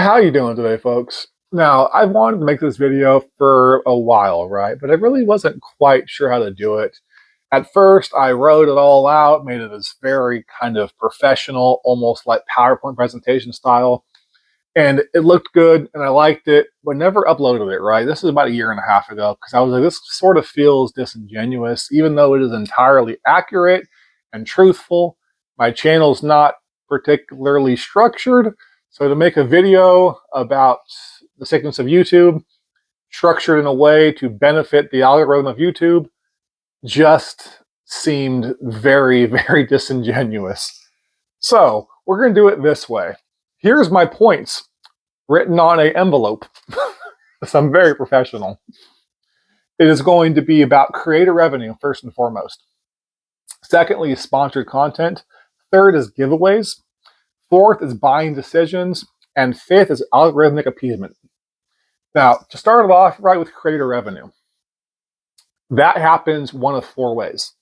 How you doing today, folks? Now, I've wanted to make this video for a while, right? But I really wasn't quite sure how to do it. At first, I wrote it all out, made it as very kind of professional, almost like PowerPoint presentation style. And it looked good and I liked it, but never uploaded it, right? This is about a year and a half ago because I was like, this sort of feels disingenuous, even though it is entirely accurate and truthful. My channel's not particularly structured. So to make a video about the sickness of YouTube, structured in a way to benefit the algorithm of YouTube, just seemed very, very disingenuous. So we're going to do it this way. Here's my points written on an envelope. So I'm very professional. It is going to be about creator revenue, first and foremost. Secondly, sponsored content. Third is giveaways. Fourth is buying decisions. And fifth is algorithmic appeasement. Now, to start it off right with creator revenue, that happens one of four ways.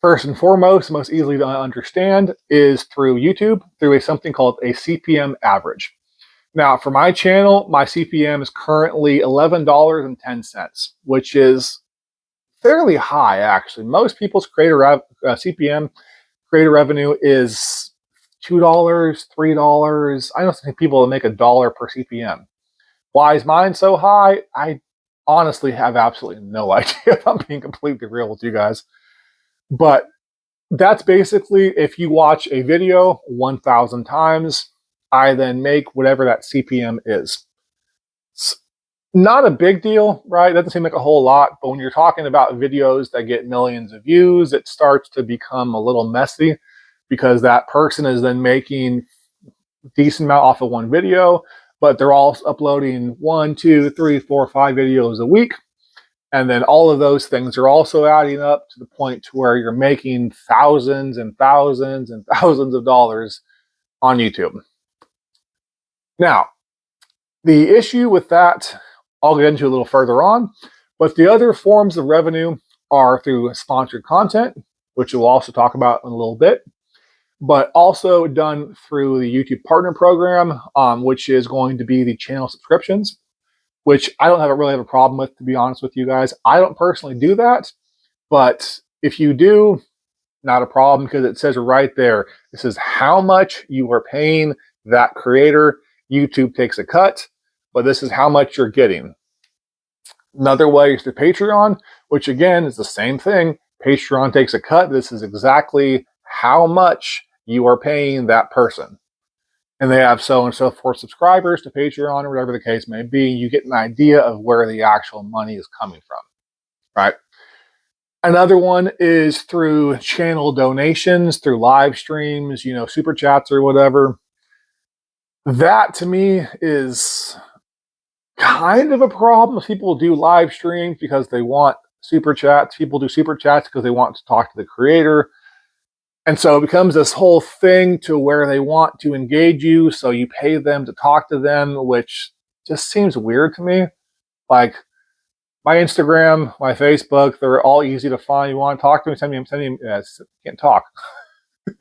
First and foremost, most easily to understand, is through YouTube, through something called a CPM average. Now, for my channel, my CPM is currently $11.10, which is fairly high, actually. Most people's CPM, creator revenue, is $2, $3. I don't think people make $1 per CPM. Why is mine so high? I honestly have absolutely no idea, if I'm being completely real with you guys. But that's basically if you watch a video 1,000 times, I then make whatever that CPM is. It's not a big deal, right? It doesn't seem like a whole lot, but when you're talking about videos that get millions of views, it starts to become a little messy because that person is then making a decent amount off of one video, but they're all uploading 1, 2, 3, 4, 5 videos a week. And then all of those things are also adding up to the point to where you're making thousands and thousands and thousands of dollars on YouTube. Now, the issue with that, I'll get into a little further on, but the other forms of revenue are through sponsored content, which we'll also talk about in a little bit, but also done through the YouTube Partner Program, which is going to be the channel subscriptions, which I don't really have a problem with, to be honest with you guys. I don't personally do that, but if you do, not a problem, because it says right there, this is how much you are paying that creator. YouTube takes a cut, but this is how much you're getting. Another way is through Patreon, which again is the same thing. Patreon takes a cut. This is exactly how much you are paying that person. And they have so and so forth subscribers to Patreon or whatever the case may be. You get an idea of where the actual money is coming from, right? Another one is through channel donations, through live streams, super chats or whatever. That to me is kind of a problem. People do live streams because they want super chats. People do super chats because they want to talk to the creator. And so it becomes this whole thing to where they want to engage you, so you pay them to talk to them, which just seems weird to me. Like my Instagram, my Facebook, they're all easy to find. You want to talk to me, send me can't talk.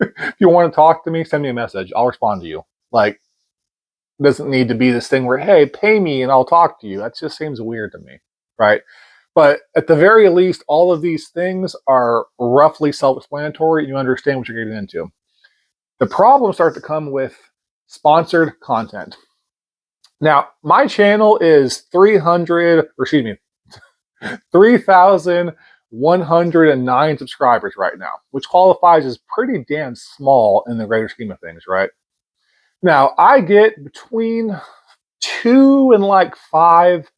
If you want to talk to me, send me a message. I'll respond to you. Like, it doesn't need to be this thing where, hey, pay me and I'll talk to you. That just seems weird to me, right? But at the very least, all of these things are roughly self-explanatory and you understand what you're getting into. The problems start to come with sponsored content. Now, my channel is 3,109 subscribers right now, which qualifies as pretty damn small in the greater scheme of things, right? Now, I get between 2 and 5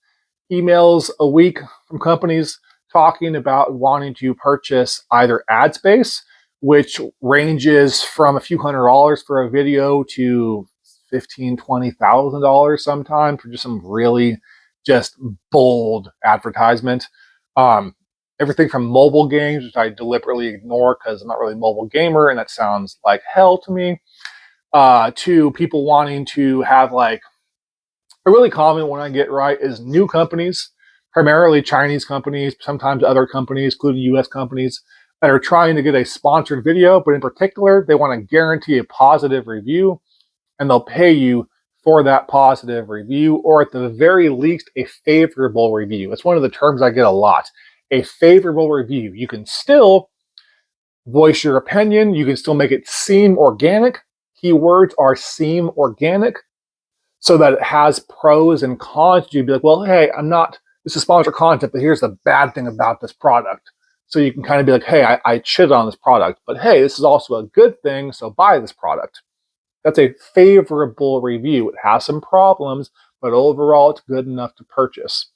emails a week from companies talking about wanting to purchase either ad space, which ranges from a few $100s for a video to $15,000, $20,000 sometimes for just some really just bold advertisement. Everything from mobile games, which I deliberately ignore because I'm not really a mobile gamer and that sounds like hell to me, to people wanting to have a really common one I get right is new companies, primarily Chinese companies, sometimes other companies, including US companies, that are trying to get a sponsored video, but in particular, they want to guarantee a positive review, and they'll pay you for that positive review, or at the very least, a favorable review. It's one of the terms I get a lot. A favorable review. You can still voice your opinion. You can still make it seem organic. Keywords are seem organic so that it has pros and cons. You'd be like, well, hey, this is sponsored content, but here's the bad thing about this product. So you can kind of be like, hey, I cheated on this product, but hey, this is also a good thing, so buy this product. That's a favorable review. It has some problems, but overall it's good enough to purchase.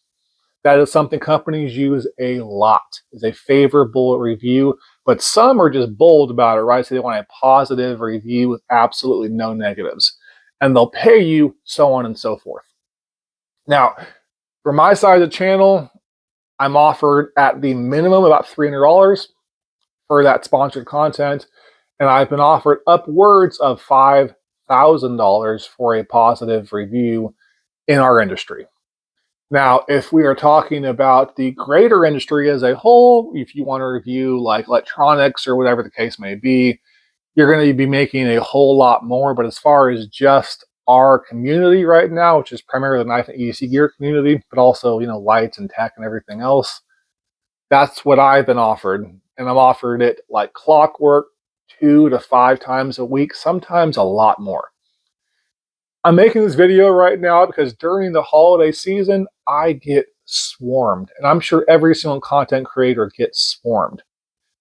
That is something companies use a lot, is a favorable review, but some are just bold about it, right? So they want a positive review with absolutely no negatives. And they'll pay you, so on and so forth. Now, for my side of the channel, I'm offered at the minimum about $300 for that sponsored content, and I've been offered upwards of $5,000 for a positive review in our industry. Now, if we are talking about the greater industry as a whole, if you want to review like electronics or whatever the case may be, you're going to be making a whole lot more. But as far as just our community right now, which is primarily the knife and EDC gear community, but also, lights and tech and everything else, that's what I've been offered. And I'm offered it like clockwork 2 to 5 times a week, sometimes a lot more. I'm making this video right now because during the holiday season, I get swarmed. And I'm sure every single content creator gets swarmed.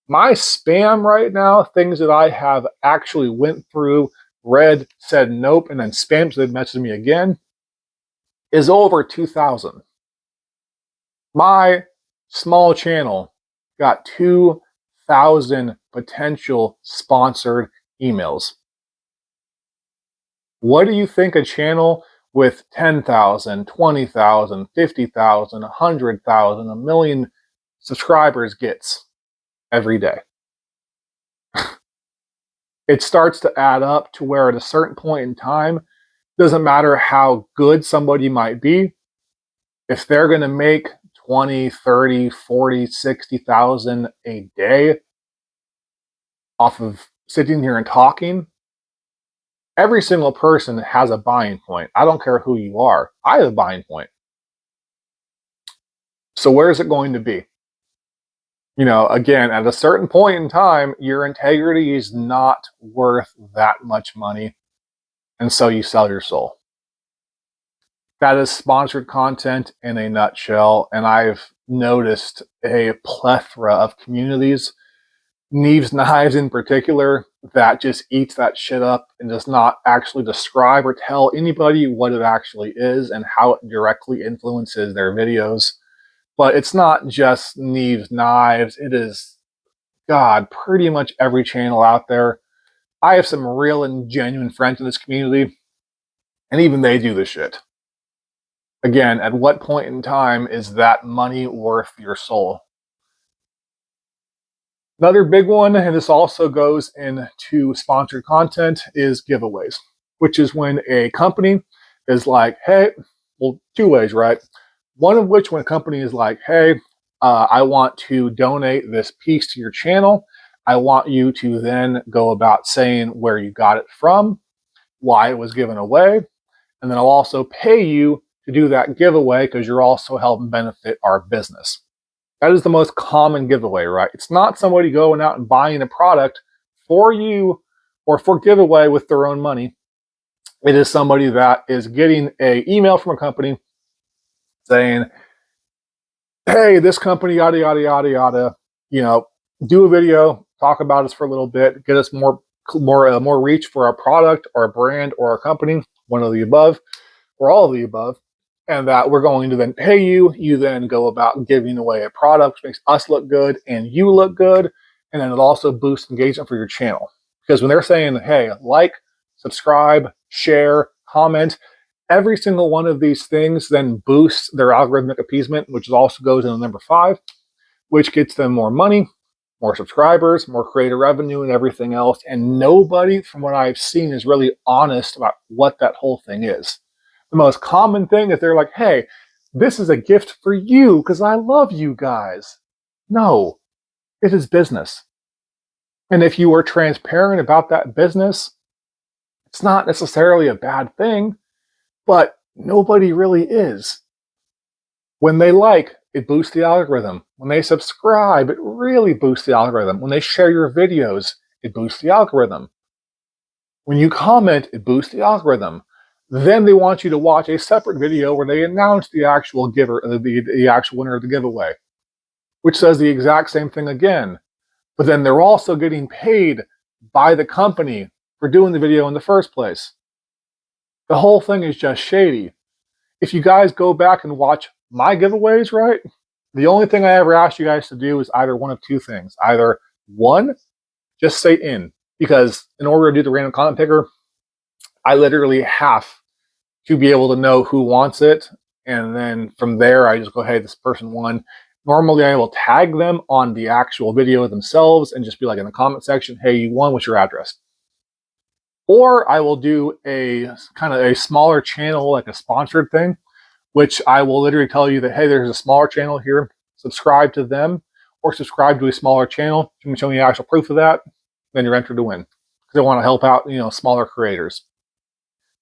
My spam right now, things that I have actually went through, read, said nope, and then spammed so they've messaged me again, is over 2,000. My small channel got 2,000 potential sponsored emails. What do you think a channel with 10,000, 20,000, 50,000, 100,000, a million subscribers gets every day? It starts to add up to where at a certain point in time, doesn't matter how good somebody might be, if they're going to make 20, 30, 40, 60,000 a day off of sitting here and talking, every single person has a buying point. I don't care who you are. I have a buying point. So where is it going to be? Again, at a certain point in time, your integrity is not worth that much money. And so you sell your soul. That is sponsored content in a nutshell. And I've noticed a plethora of communities, Neves Knives in particular, that just eats that shit up and does not actually describe or tell anybody what it actually is and how it directly influences their videos. But it's not just Neves Knives. It is, God, pretty much every channel out there. I have some real and genuine friends in this community, and even they do this shit. Again, at what point in time is that money worth your soul? Another big one, and this also goes into sponsored content, is giveaways, which is when a company is like, hey, well, 2 ways, right? One of which, when a company is like, hey, I want to donate this piece to your channel. I want you to then go about saying where you got it from, why it was given away, and then I'll also pay you to do that giveaway because you're also helping benefit our business. That is the most common giveaway, right? It's not somebody going out and buying a product for you or for giveaway with their own money. It is somebody that is getting an email from a company saying, hey, this company, yada, yada, yada, yada, do a video, talk about us for a little bit, get us more reach for our product or a brand or a company, one of the above, or all of the above, and that we're going to then pay you. You then go about giving away a product, which makes us look good and you look good, and then it also boosts engagement for your channel. Because when they're saying, hey, like, subscribe, share, comment, every single one of these things then boosts their algorithmic appeasement, which also goes into number 5, which gets them more money, more subscribers, more creator revenue, and everything else. And nobody, from what I've seen, is really honest about what that whole thing is. The most common thing is they're like, hey, this is a gift for you because I love you guys. No, it is business. And if you are transparent about that business, it's not necessarily a bad thing. but nobody really is. When they like, it boosts the algorithm. When they subscribe, it really boosts the algorithm. When they share your videos, it boosts the algorithm. When you comment, it boosts the algorithm. Then they want you to watch a separate video where they announce the actual giver, the actual winner of the giveaway, which says the exact same thing again. But then they're also getting paid by the company for doing the video in the first place. The whole thing is just shady. If you guys go back and watch my giveaways, right, the only thing I ever asked you guys to do is either one of two things. Either one, just say in, because in order to do the random comment picker, I literally have to be able to know who wants it. And then from there, I just go, hey, this person won. Normally, I will tag them on the actual video themselves and just be like in the comment section, hey, you won, what's your address? Or I will do a kind of a smaller channel, like a sponsored thing, which I will literally tell you that, hey, there's a smaller channel here, subscribe to them, or subscribe to a smaller channel. You can show me actual proof of that, then you're entered to win. Because I want to help out, smaller creators.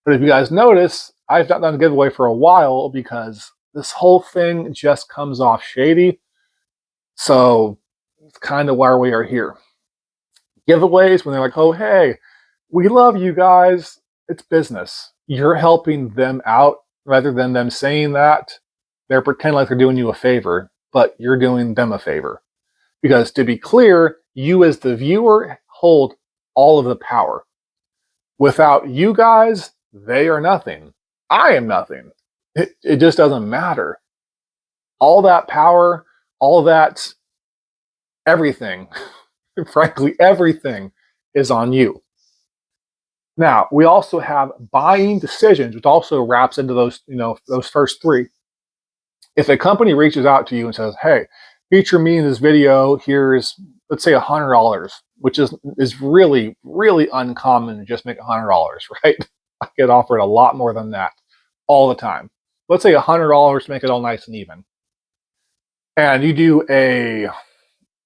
But if you guys notice, I've not done a giveaway for a while because this whole thing just comes off shady. So it's kind of why we are here. Giveaways, when they're like, oh, hey, we love you guys. It's business. You're helping them out rather than them saying that. They're pretending like they're doing you a favor, but you're doing them a favor. Because to be clear, you as the viewer hold all of the power. Without you guys, they are nothing. I am nothing. It just doesn't matter. All that power, all that everything, frankly, everything is on you. Now, we also have buying decisions, which also wraps into those, those first three. If a company reaches out to you and says, hey, feature me in this video, here's, let's say $100, which is really, really uncommon to just make $100, right? I get offered a lot more than that all the time. Let's say $100 to make it all nice and even. And you do a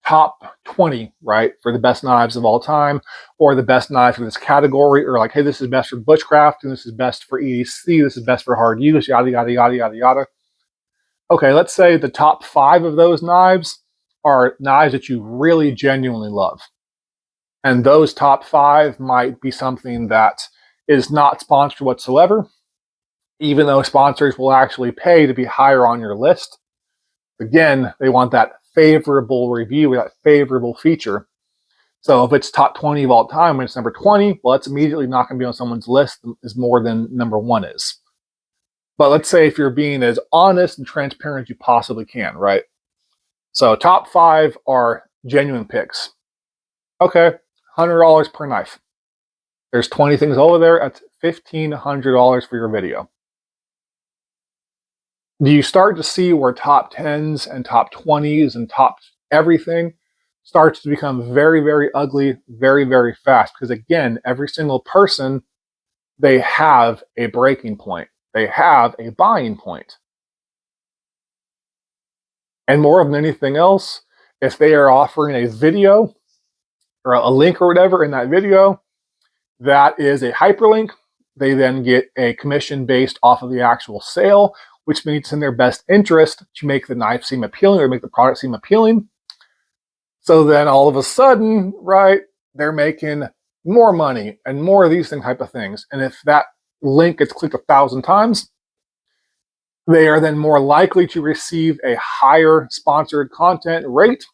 top 20, right, for the best knives of all time, or the best knife for this category, or like, hey, this is best for bushcraft, and this is best for EDC, this is best for hard use, yada, yada, yada, yada, yada. Okay, let's say the top 5 of those knives are knives that you really genuinely love. And those top 5 might be something that is not sponsored whatsoever, even though sponsors will actually pay to be higher on your list. Again, they want that favorable review, that favorable feature. So if it's top 20 of all time, when it's number 20, well, that's immediately not going to be on someone's list is more than number 1 is. But let's say if you're being as honest and transparent as you possibly can, right? So top 5 are genuine picks. Okay, $100 per knife. There's 20 things over there. That's $1,500 for your video. Do you start to see where top 10s and top 20s and top everything starts to become very, very ugly, very, very fast? Because again, every single person, they have a breaking point. They have a buying point. And more than anything else, if they are offering a video or a link or whatever in that video, that is a hyperlink. They then get a commission based off of the actual sale, which means it's in their best interest to make the knife seem appealing or make the product seem appealing. So then all of a sudden, right, they're making more money and more of these type of things. And if that link gets clicked 1,000 times, they are then more likely to receive a higher sponsored content rate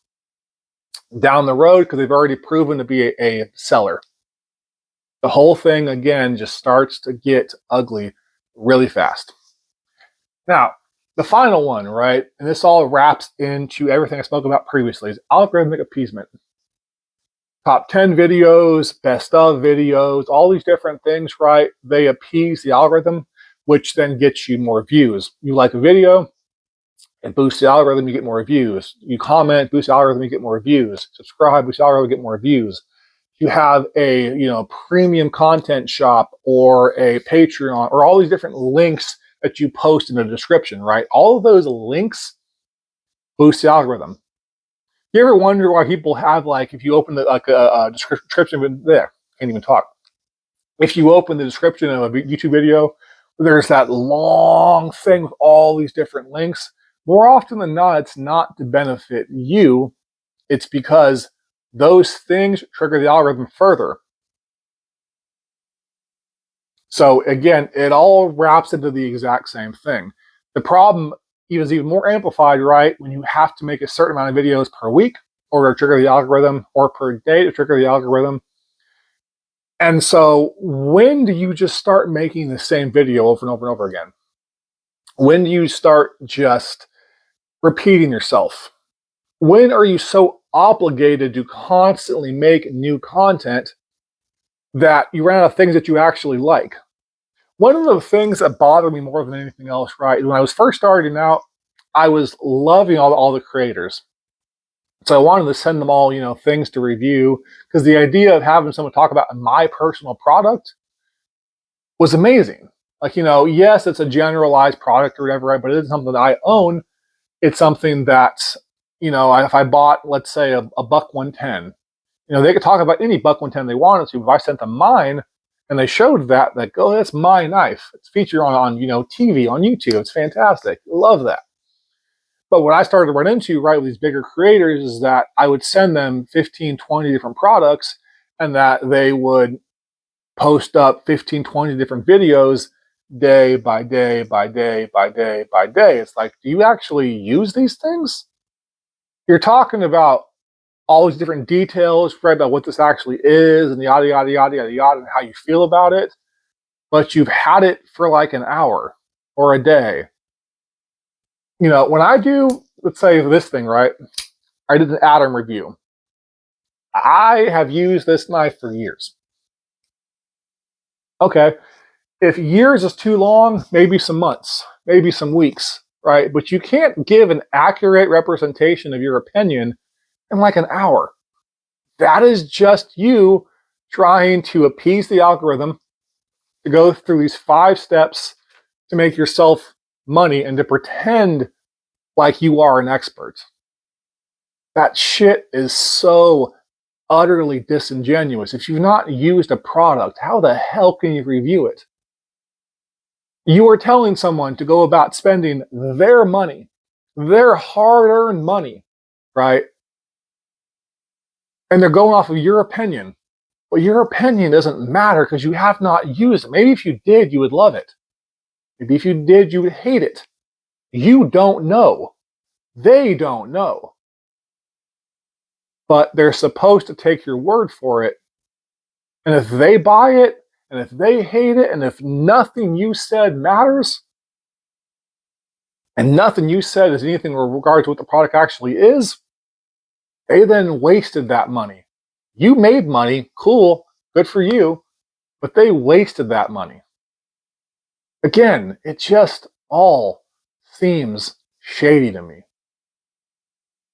down the road because they've already proven to be a seller. The whole thing, again, just starts to get ugly really fast. Now, the final one, right, and this all wraps into everything I spoke about previously, is algorithmic appeasement. Top 10 videos, best of videos, all these different things, right? They appease the algorithm, which then gets you more views. You like a video, it boosts the algorithm, you get more views. You comment, boost the algorithm, you get more views. Subscribe, boost the algorithm, you get more views. You have a premium content shop or a Patreon or all these different links that you post in the description, right? All of those links boost the algorithm. You ever wonder why people have, like, if you open a description there, can't even talk. If you open the description of a YouTube video there's that long thing with all these different links. More often than not, it's not to benefit you. It's because those things trigger the algorithm further. So again, it all wraps into the exact same thing. The problem is even more amplified, right, when you have to make a certain amount of videos per week or to trigger the algorithm, or per day to trigger the algorithm. And so when do you just start making the same video over and over and over again? When do you start just repeating yourself? When are you so obligated to constantly make new content that you run out of things that you actually like? One of the things that bothered me more than anything else, right, when I was first starting out, I was loving all the creators. So I wanted to send them all, things to review, because the idea of having someone talk about my personal product was amazing. Like, yes, it's a generalized product or whatever, right, but it is something that I own. It's something that, if I bought, let's say, a buck 110, they could talk about any buck 110 they wanted to. If I sent them mine and they showed that, oh, that's my knife. It's featured on TV, on YouTube. It's fantastic. Love that. But what I started to run into, right, with these bigger creators is that I would send them 15, 20 different products, and that they would post up 15, 20 different videos day by day by day by day by day. It's like, do you actually use these things? You're talking about all these different details, right, about what this actually is and yada, yada, yada, yada, yada, and how you feel about it. But you've had it for like an hour or a day. When I do, let's say this thing, right, I did an Atom review. I have used this knife for years. Okay. If years is too long, maybe some months, maybe some weeks, right? But you can't give an accurate representation of your opinion in like an hour. That is just you trying to appease the algorithm, to go through these 5 steps to make yourself money and to pretend like you are an expert. That shit is so utterly disingenuous. If you've not used a product, how the hell can you review it? You are telling someone to go about spending their money, their hard-earned money, right? And they're going off of your opinion. Well, your opinion doesn't matter because you have not used it. Maybe if you did, you would love it. Maybe if you did, you would hate it. You don't know. They don't know. But they're supposed to take your word for it. And if they buy it, and if they hate it, and if nothing you said matters, and nothing you said is anything in regard to what the product actually is, they then wasted that money. You made money, cool, good for you, but they wasted that money. Again, it just all seems shady to me.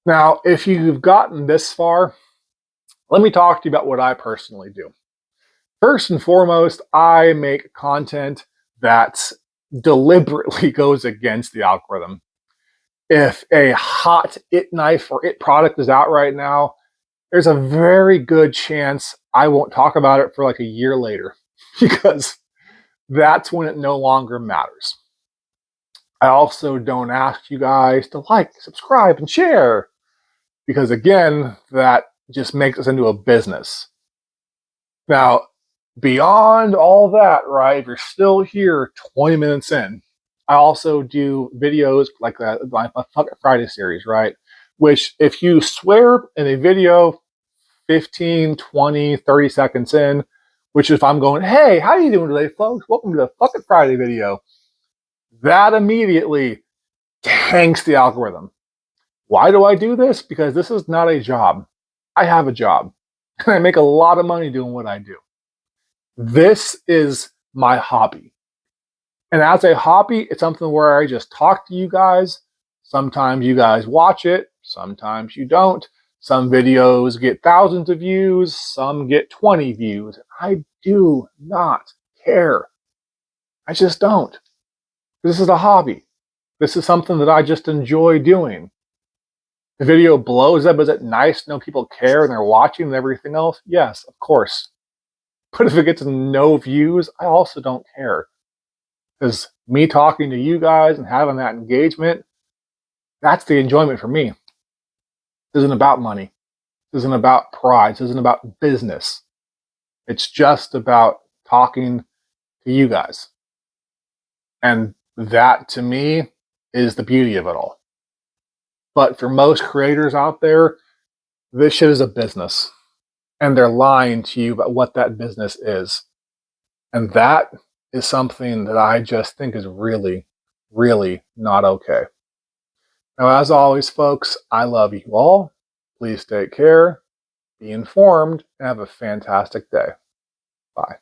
Now, if you've gotten this far, let me talk to you about what I personally do. First and foremost, I make content that deliberately goes against the algorithm. If a hot it knife or it product is out right now, there's a very good chance I won't talk about it for like a year later, because that's when it no longer matters. I also don't ask you guys to like, subscribe, and share, because again, that just makes us into a business. Now, beyond all that, right, if you're still here 20 minutes in, I also do videos like that, like my Fuck It Friday series, right? Which, if you swear in a video 15, 20, 30 seconds in, which if I'm going, hey, how you doing today, folks? Welcome to the Fuck It Friday video. That immediately tanks the algorithm. Why do I do this? Because this is not a job. I have a job. And I make a lot of money doing what I do. This is my hobby. And as a hobby, it's something where I just talk to you guys. Sometimes you guys watch it. Sometimes you don't. Some videos get thousands of views. Some get 20 views. I do not care. I just don't. This is a hobby. This is something that I just enjoy doing. The video blows up. Is it nice to know people care and they're watching and everything else? Yes, of course. But if it gets no views, I also don't care. Because me talking to you guys and having that engagement, that's the enjoyment for me. This isn't about money. This isn't about pride. This isn't about business. It's just about talking to you guys. And that to me is the beauty of it all. But for most creators out there, this shit is a business. And they're lying to you about what that business is. And that is something that I just think is really, really not okay. Now, as always, folks, I love you all. Please take care, be informed, and have a fantastic day. Bye.